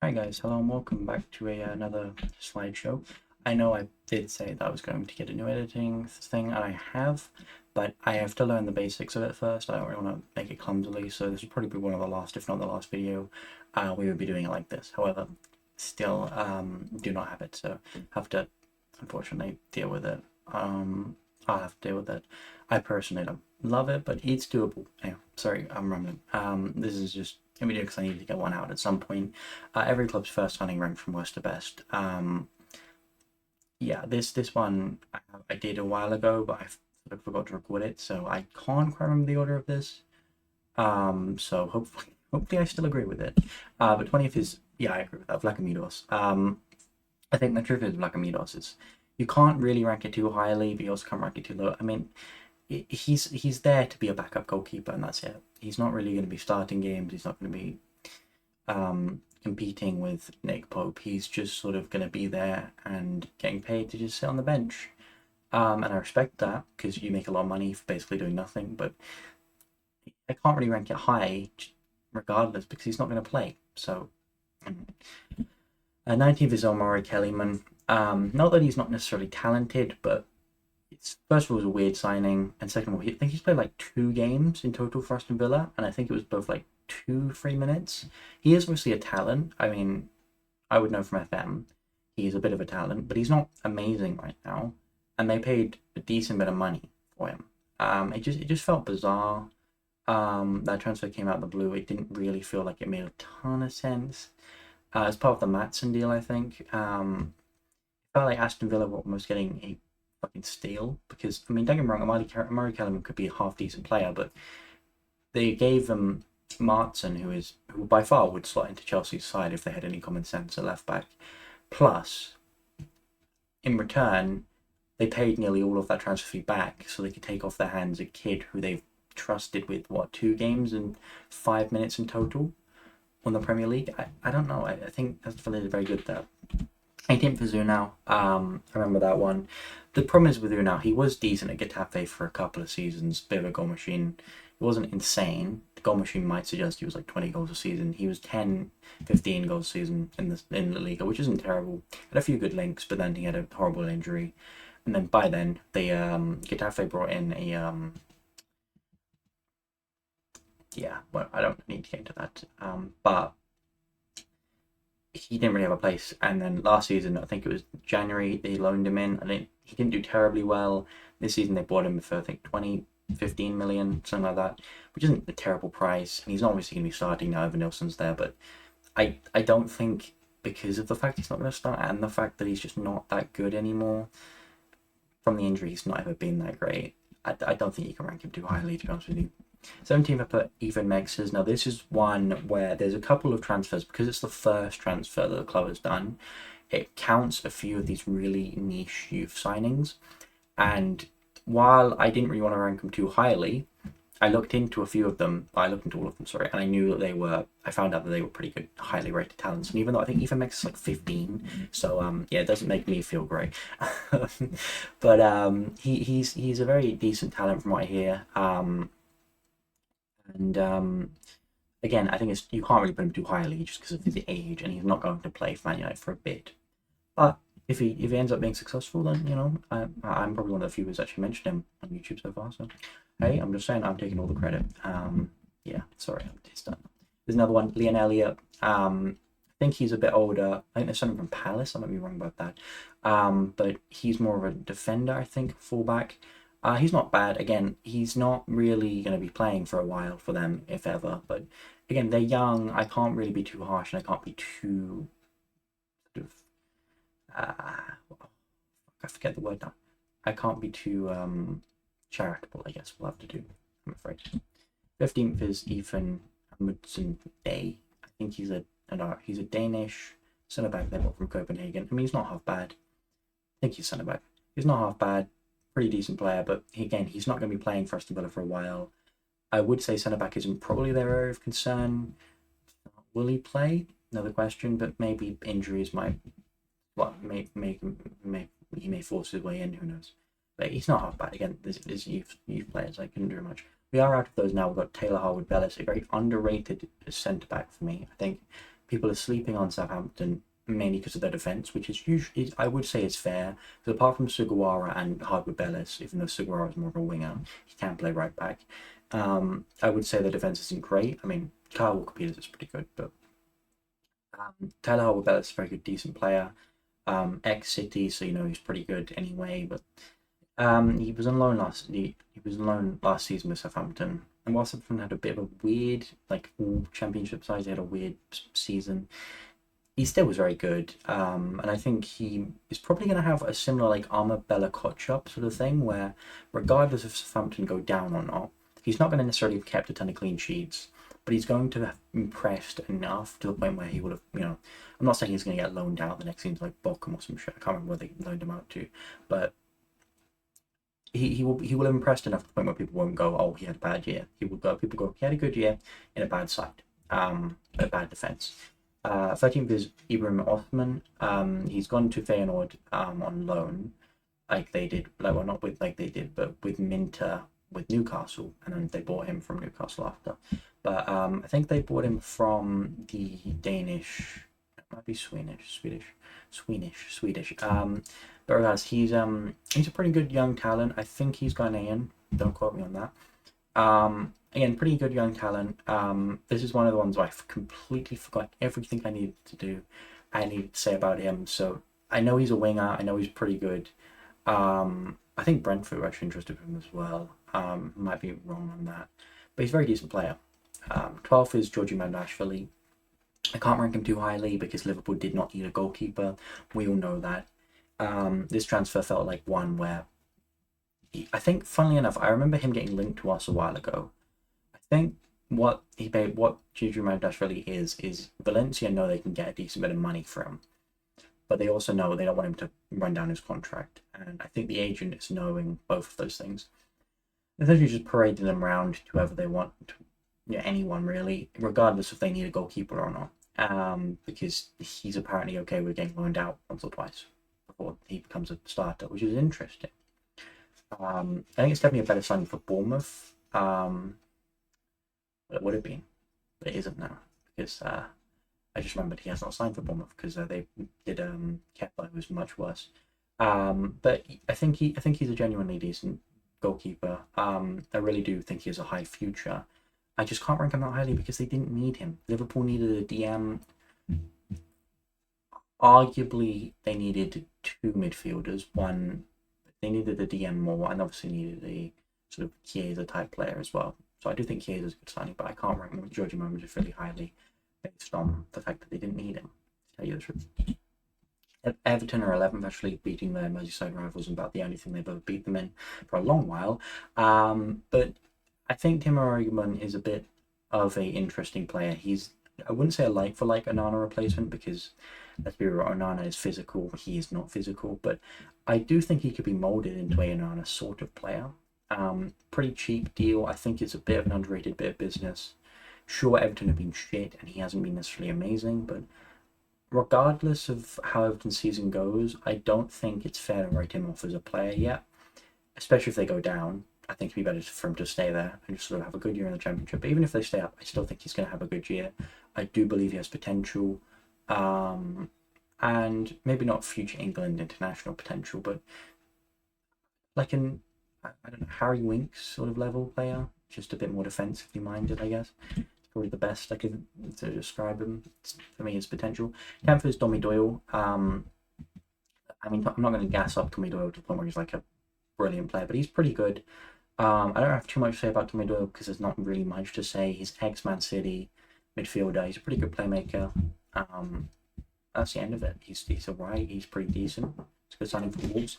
Hi guys, hello and welcome back to another slideshow. I know I did say that I was going to get a new editing thing, and I have, but I have to learn the basics of it first. I don't really want to make it clumsily, so this will probably be one of the last, if not the last video, we would be doing it like this. However, still do not have it, so have to unfortunately deal with it. I'll have to deal with it. I personally don't love it, but it's doable. Anyway, sorry, I'm rambling. This is just a video because I need to get one out at some point. Every club's first signing ranked from worst to best. Yeah, this one I did a while ago, but I sort of forgot to record it, so I can't quite remember the order of this. So hopefully I still agree with it. But 20th is, yeah, I agree with that. Vlachomidos. I think the truth is Vlachomidos is you can't really rank it too highly, but you also can't rank it too low. I mean, he's there to be a backup goalkeeper, and that's it. He's not really going to be starting games. He's not going to be competing with Nick Pope. He's just sort of going to be there and getting paid to just sit on the bench. And I respect that because you make a lot of money for basically doing nothing. But I can't really rank it high, regardless, because he's not going to play. So, 19th is Omari Kellyman. Not that he's not necessarily talented, but it's first of all, it was a weird signing, and second of all, I think he's played like 2 games in total for Aston Villa, and I think it was both like 2-3 minutes. He is obviously a talent. I mean, I would know from FM, he's a bit of a talent, but he's not amazing right now. And they paid a decent bit of money for him. It just felt bizarre. That transfer came out of the blue. It didn't really feel like it made a ton of sense. As part of the Matson deal, I think. It felt like Aston Villa were almost getting a fucking steal because I mean, don't get me wrong, Murray Kellerman could be a half decent player, but they gave them Martin, who by far would slot into Chelsea's side if they had any common sense at left back. Plus, in return, they paid nearly all of that transfer fee back so they could take off their hands a kid who they've trusted with 2 games and 5 minutes in total on the Premier League. I don't know. I think that's very good there. 18th for Zunau. I remember that one. The problem is with Zunau, he was decent at Getafe for a couple of seasons, bit of a goal machine. It wasn't insane. The goal machine might suggest he was like 20 goals a season. He was 10, 15 goals a season in the Liga, which isn't terrible. Had a few good links, but then he had a horrible injury. And then by then, they Getafe brought in a yeah. Well, I don't need to get into that. But he didn't really have a place. And then last season, I think it was January, they loaned him in, and he didn't do terribly well. This season, they bought him for I think 15 million, something like that, which isn't a terrible price. And he's not obviously going to be starting now. Evan Nilsson's there, but I don't think because of the fact he's not going to start and the fact that he's just not that good anymore. From the injury, he's not ever been that great. I don't think you can rank him too highly, to be honest with you. 17th, I put Ethan Mexes. Now, this is one where there's a couple of transfers because it's the first transfer that the club has done. It counts a few of these really niche youth signings. And while I didn't really want to rank them too highly, I looked into a few of them. I looked into all of them, sorry, and I knew that I found out that they were pretty good, highly rated talents. And even though I think Ethan Mex is like 15, so yeah, it doesn't make me feel great. But he's a very decent talent from what I hear. And again, I think you can't really put him too highly just because of his age, and he's not going to play for Man United for a bit. But if he ends up being successful, then I'm probably one of the few who's actually mentioned him on YouTube so far. So hey, I'm just saying I'm taking all the credit. Yeah, sorry, it's done. There's another one, Leon Elliott. I think he's a bit older. I think there's something from Palace. I might be wrong about that. But he's more of a defender, I think, fullback. He's not bad. Again, he's not really going to be playing for a while for them, if ever. But again, they're young. I can't really be too harsh, and I can't be too sort of. I forget the word now. I can't be too charitable. I guess we'll have to do. I'm afraid. 15th is Ethan Amundsen Day. I think he's a Danish centre back they bought from Copenhagen. I mean, he's not half bad. I think he's centre back. He's not half bad. Pretty decent player, but again, he's not going to be playing for Aston Villa for a while. I would say centre back isn't probably their area of concern. Will he play? Another question, but maybe injuries might he may force his way in. Who knows? But he's not half bad. Again, there's youth players. I couldn't do much. We are out of those now. We've got Taylor Harwood Bellis, a very underrated centre back for me. I think people are sleeping on Southampton mainly because of their defence, which is usually, I would say, is fair. Because apart from Sugawara and Harwood Bellis, even though Sugawara is more of a winger, he can play right back. I would say the defence isn't great. I mean, Kyle Walker-Peters is pretty good, but Tyler Harwood Bellis is a very good, decent player. Ex-City, so he's pretty good anyway. But he was on loan last season with Southampton, and while Southampton had a bit of a weird, like all Championship sides, they had a weird season. He still was very good, and I think he is probably going to have a similar like Armour Bella Kotchup sort of thing, where regardless if Southampton go down or not, he's not going to necessarily have kept a ton of clean sheets, but he's going to have impressed enough to the point where he would have, I'm not saying he's going to get loaned out the next season to like Bochum or some shit. I can't remember where they loaned him out to, but he will have impressed enough to the point where people won't go, oh, he had a bad year. People go, he had a good year in a bad side, a bad defense. 13th is Ibrahim Othman. He's gone to Feyenoord on loan, like they did, well, not with like they did, but with Minter with Newcastle, and then they bought him from Newcastle after. But I think they bought him from the Danish, it might be Swedish. But regardless, he's a pretty good young talent. I think he's Ghanaian. Don't quote me on that. Again, pretty good young talent. This is one of the ones where I completely forgot everything I needed to say about him. So I know he's a winger. I know he's pretty good. I think Brentford were actually interested in him as well. Might be wrong on that, but he's a very decent player. 12th is Georgi Mandashvili. I can't rank him too highly because Liverpool did not need a goalkeeper. We all know that. This transfer felt like one where I think, funnily enough, I remember him getting linked to us a while ago. I think what Georgi Mandashvili is Valencia know they can get a decent bit of money for him, but they also know they don't want him to run down his contract. And I think the agent is knowing both of those things. Essentially just parading them around to whoever they want, anyone really, regardless if they need a goalkeeper or not. Because he's apparently okay with getting loaned out once or twice before he becomes a starter, which is interesting. I think it's definitely a better signing for Bournemouth. It would have been, but it isn't now because I just remembered he has not signed for Bournemouth because they did Kepa, who was much worse. But I think he's a genuinely decent goalkeeper. I really do think he has a high future. I just can't rank him that highly because they didn't need him. Liverpool needed a DM. Arguably, they needed two midfielders. One, they needed a DM more, and obviously needed a sort of Chiesa type player as well. So I do think Chiesa is a good signing, but I can't rank Georgi Mandashvili really highly based on the fact that they didn't need him. To tell you the truth. Everton are 11th, actually beating their Merseyside rivals, and about the only thing they've ever beat them in for a long while. But I think Timo Origi is a bit of a interesting player. I wouldn't say a like for like Onana replacement because let's be real, Onana is physical. He is not physical, but I do think he could be molded into a Onana sort of player. Pretty cheap deal. I think it's a bit of an underrated bit of business. Sure, Everton have been shit and he hasn't been necessarily amazing, but regardless of how Everton's season goes, I don't think it's fair to write him off as a player yet, especially if they go down. I think it'd be better for him to stay there and just sort of have a good year in the Championship. But even if they stay up, I still think he's going to have a good year. I do believe he has potential, and maybe not future England international potential, but like I don't know, Harry Winks sort of level player, just a bit more defensively minded, I guess. Probably the best I could to describe him for me, his potential. 10th is Tommy Doyle. I mean, I'm not going to gas up Tommy Doyle to the point where he's like a brilliant player, but he's pretty good. I don't have too much to say about Tommy Doyle because there's not really much to say. He's ex-Man City midfielder. He's a pretty good playmaker. That's the end of it. He's alright. He's pretty decent. It's a good signing for Wolves.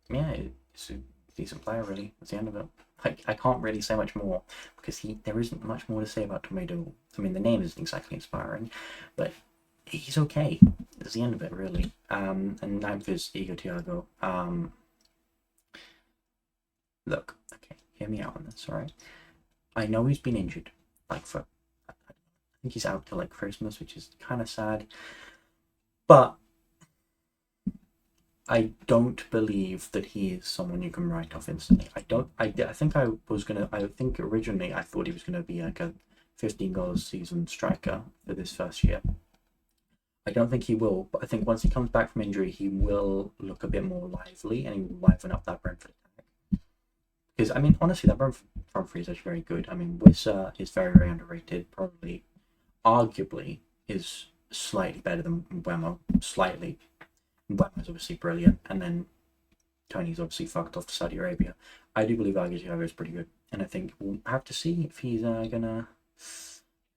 Yeah, it's a decent player really. That's the end of it. I can't really say much more because there isn't much more to say about Tommy Doyle. I mean, the name isn't exactly inspiring, but he's okay. That's the end of it really. And 9th is Igor Thiago. Look, okay, hear me out on this, alright? I know he's been injured, like I think he's out till like Christmas, which is kind of sad. But I don't believe that he is someone you can write off instantly. I don't. I think I was gonna. I think originally I thought he was gonna be like a 15 goals season striker for this first year. I don't think he will, but I think once he comes back from injury, he will look a bit more lively and he will liven up that Brentford attack. Because I mean, honestly, that front three is actually very good. I mean, Wissa is very, very underrated. Probably, arguably, is slightly better than Mbeumo. Slightly. Mbeumo is obviously brilliant, and then Tony's obviously fucked off to Saudi Arabia. I do believe Thiago is pretty good, and I think we'll have to see if he's gonna,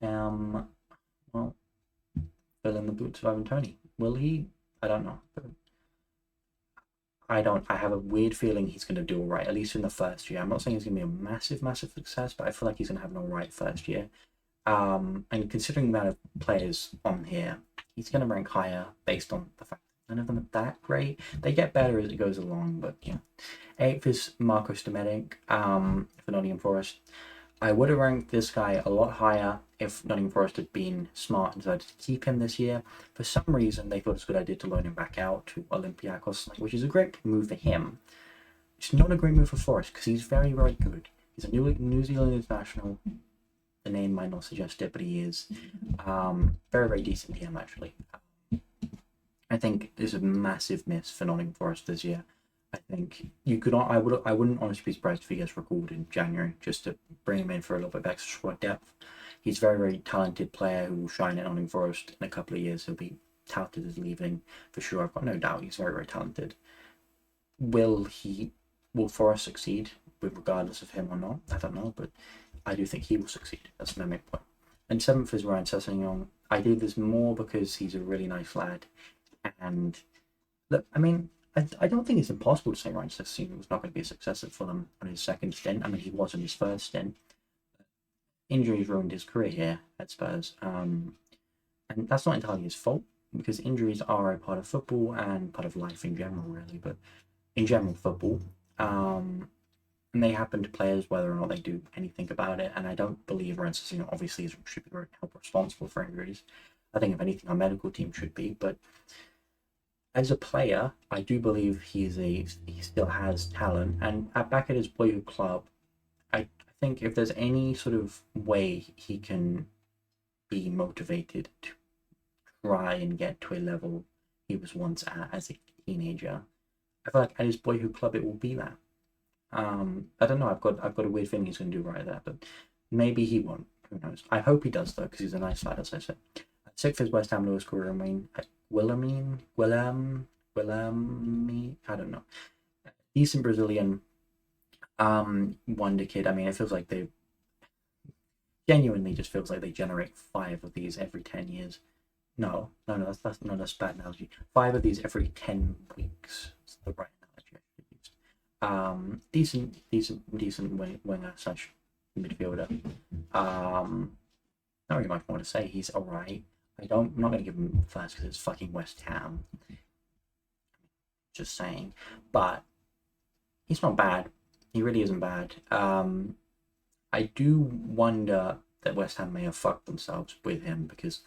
well, fill in the boots of Ivan Tony. Will he? I don't know. I don't. I have a weird feeling he's going to do all right, at least in the first year. I'm not saying he's going to be a massive, massive success, but I feel like he's going to have an all right first year. And considering the amount of players on here, he's going to rank higher based on the fact that none of them are that great. They get better as it goes along, but yeah. 8th is Marcos Dominic for Nottingham Forest. I would have ranked this guy a lot higher if Nottingham Forest had been smart and decided to keep him this year. For some reason, they thought it was a good idea to loan him back out to Olympiacos, which is a great move for him. It's not a great move for Forest because he's very, very good. He's a New Zealand international. The name might not suggest it, but he is very, very decent DM actually. I think there's a massive miss for Nottingham Forest this year. I think you could. I wouldn't honestly be surprised if he gets recalled in January just to bring him in for a little bit of extra squad depth. He's a very, very talented player who will shine at Nottingham Forest in a couple of years. He'll be touted as leaving for sure. I've got no doubt. He's very, very talented. Will Forest succeed with regardless of him or not? I don't know, but I do think he will succeed. That's my main point. And 7th is Ryan Sessegnon. I do this more because he's a really nice lad, and look, I mean, I don't think it's impossible to say Ryan Sessegnon was not going to be a successor for them on his second stint. I mean, he was in his first stint. Injuries ruined his career here at Spurs. And that's not entirely his fault because injuries are a part of football and part of life in general, really. But in general, football. And they happen to players whether or not they do anything about it. And I don't believe Ryan Sessegnon obviously should be held responsible for injuries. I think if anything, our medical team should be, but as a player, I do believe he still has talent, and back at his boyhood club, I think if there's any sort of way he can be motivated to try and get to a level he was once at as a teenager, I feel like at his boyhood club it will be that. I don't know. I've got a weird feeling he's going to do right there, but maybe he won't. Who knows? I hope he does though, because he's a nice lad, as I said. 6th is West Ham Lewis Williamine. I don't know. Decent Brazilian wonder kid. I mean, it feels like they genuinely just feels like they generate 5 of these every 10 years. No, that's bad analogy. 5 of these every 10 weeks. That's the right analogy. Decent winger slash midfielder. Not really much more to say. He's alright. I'm not going to give him first because it's fucking West Ham. Just saying. But he's not bad. He really isn't bad. I do wonder that West Ham may have fucked themselves with him because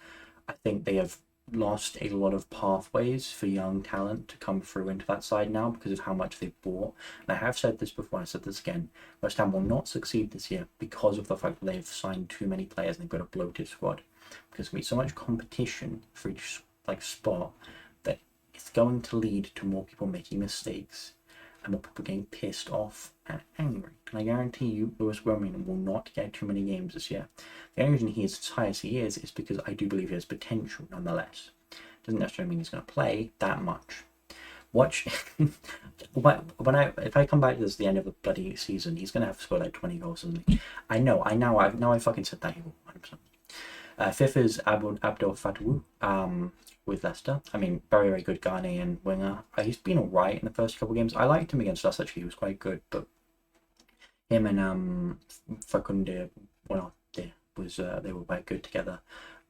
I think they have lost a lot of pathways for young talent to come through into that side now because of how much they've bought. And I have said this before, I said this again. West Ham will not succeed this year because of the fact that they've signed too many players and they've got a bloated squad. Because there's going to be so much competition for each spot that it's going to lead to more people making mistakes and more people getting pissed off and angry. And I guarantee you, Lewis Williamine will not get too many games this year. The only reason he is as high as he is because I do believe he has potential nonetheless. Doesn't necessarily mean he's going to play that much. Watch if I come back to this at the end of the bloody season, he's going to have to score like 20 goals. I know. I fucking said that he will 100%. 5th is Abdel Fattah with Leicester. I mean, very, very good Ghanaian winger. He's been alright in the first couple of games. I liked him against us, actually. He was quite good, but him and Fakunde, they were quite good together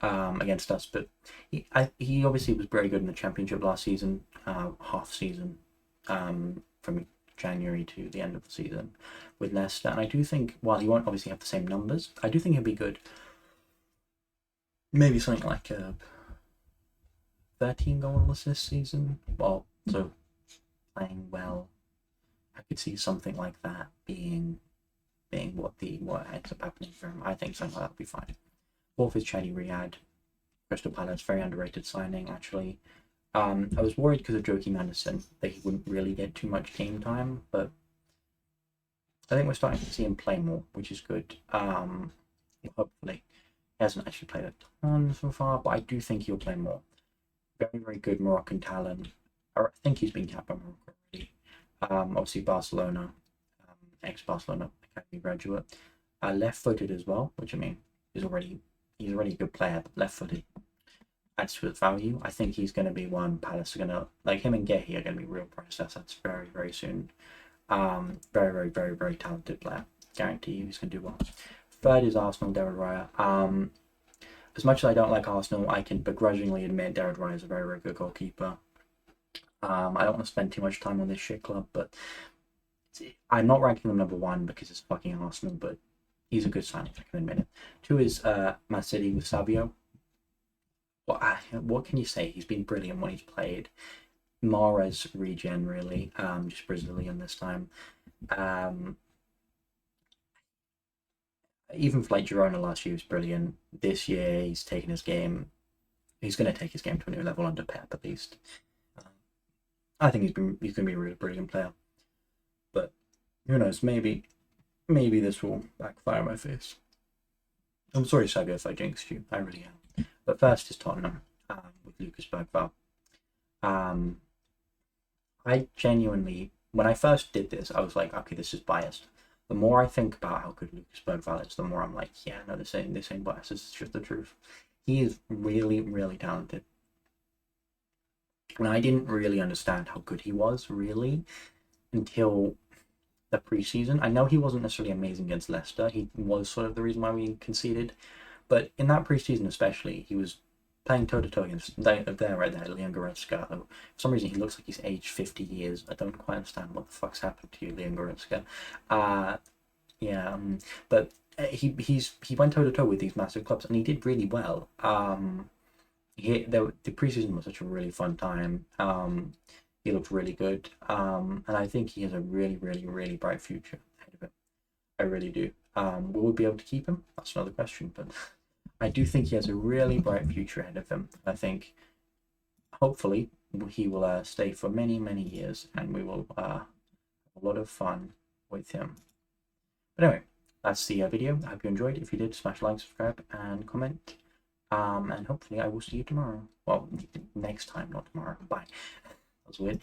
against us. But he obviously was very good in the Championship last season, half season, from January to the end of the season with Leicester. And I do think, while he won't obviously have the same numbers, I do think he'll be good. Maybe something like 13 goals this season. Well, so playing well, I could see something like that being what ends up happening for him. I think something like that would be fine. Fourth is Cedi Riyad, Crystal Palace, very underrated signing actually. I was worried because of Joachim Andersen that he wouldn't really get too much game time, but I think we're starting to see him play more, which is good. Hopefully, he hasn't actually played a ton so far, but I do think he'll play more. Very, very good Moroccan talent. I think he's been capped by Morocco already. Obviously Barcelona, ex-Barcelona academy graduate. Left-footed as well, which I mean he's already a good player, but left-footed adds to his value. I think he's going to be one Palace are going to, like him and Gehi are going to be real price assets very, very soon. Very, very, very, very talented player. Guarantee he's going to do well. Third is Arsenal, David Raya. As much as I don't like Arsenal, I can begrudgingly admit David Raya is a very, very good goalkeeper. I don't want to spend too much time on this shit club, but I'm not ranking them number one because it's fucking Arsenal, but he's a good signing, I can admit it. Two is Man City with Savio. What can you say? He's been brilliant when he's played. Mahrez regen, really. Just Brazilian this time. Even for like Girona last year was brilliant. This year he's taken his game. He's going to take his game to a new level under Pep at least. I think he's going to be a really brilliant player. But who knows? Maybe this will backfire in my face. I'm sorry, Savio, if I jinxed you. I really am. But first is Tottenham with Lucas Bergvall. I genuinely, when I first did this, I was like, okay, this is biased. The more I think about how good Lucas Bergvall is, the more I'm like, yeah, no, this ain't biased. This is just the truth. He is really, really talented. And I didn't really understand how good he was, really, until the preseason. I know he wasn't necessarily amazing against Leicester. He was sort of the reason why we conceded. But in that preseason especially, he was playing toe-to-toe against Leon Goretzka. For some reason, he looks like he's aged 50 years. I don't quite understand what the fuck's happened to you, Leon Goretzka. But he went toe-to-toe with these massive clubs, and he did really well. The preseason was such a really fun time. He looked really good, and I think he has a really, really, really bright future ahead of him. I really do. Will we be able to keep him? That's another question, but I do think he has a really bright future ahead of him. I think, hopefully, he will stay for many, many years, and we will have a lot of fun with him. But anyway, that's the video. I hope you enjoyed. If you did, smash like, subscribe, and comment. And hopefully I will see you tomorrow. Well, next time, not tomorrow. Bye. That was weird.